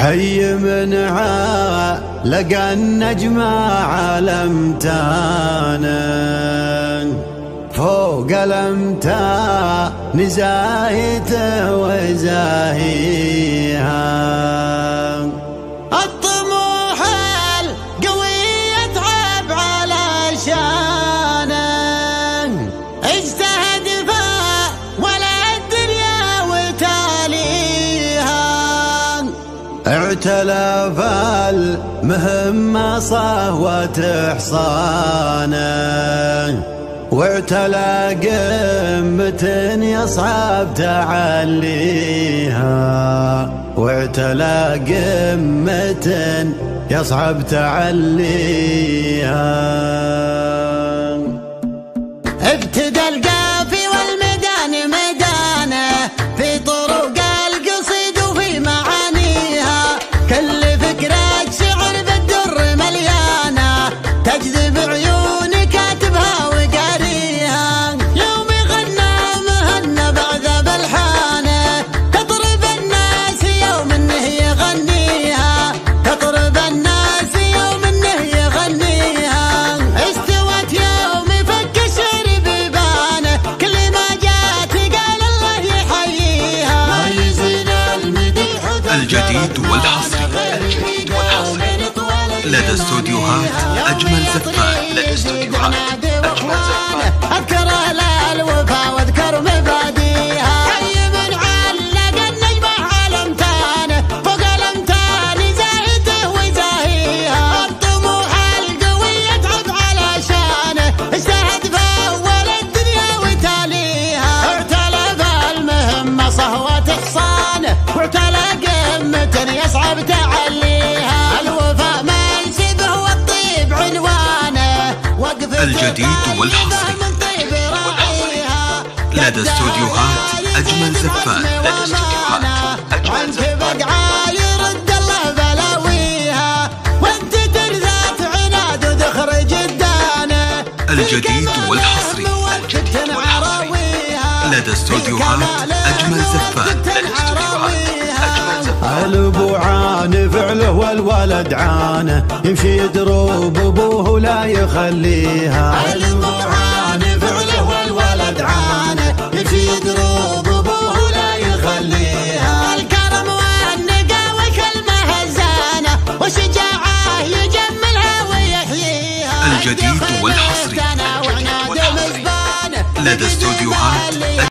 حي من لقى النجمة علمتانا فوق الأمتان زاهيته وزاهيها. الطموح القوي يتعب علشانه اجتهد ولا الدنيا وتاليها. اعتلى فالمهمة صهوة حصانه واعتلى قمة يصعب تعليها. واعتلى قمة يصعب تعليها. ابتدى القافي والميدان ميدانه في طرق القصيد وفي معانيها. كل فكرة شعر بالدر مليانة تجذب عيون كاتبها وقاريها. يوم يغنى مهنا بعذب الحانه تطرب الناس يوم انه يغنيها. تطرب الناس يوم انه يغنيها. استوت يوم فك الشعر بيبانه كل ما جات قال الله يحييها. ما يزين المديح الجديد والحصري لدى استوديوهات أجمل زفان. أذكر الوفا واذكر مباديها. حي من علق النجمة علمتانه فوق الأمتان زاهيته وزاهيها. الطموح القوي يتعب علشانه اجتهد فأول الدنيا وتاليها. اعتلى فالمهمة صهوة حصانه واعتلى قمة يصعب تعليها. الوفا منسبه والطيب عنوانه الجديد والحصري لدى استوديوهات أجمل زفان. عنك بقعة يرد الله بلاويها وانت ترزات عناد وتخرج الدانه. الجديد والحصري لدى استوديوهات أجمل زفان. الابو عانه فعله والولد عانه يمشي دروب ابوه لا يخليها. الابو عانه فعله والولد عانه يمشي دروب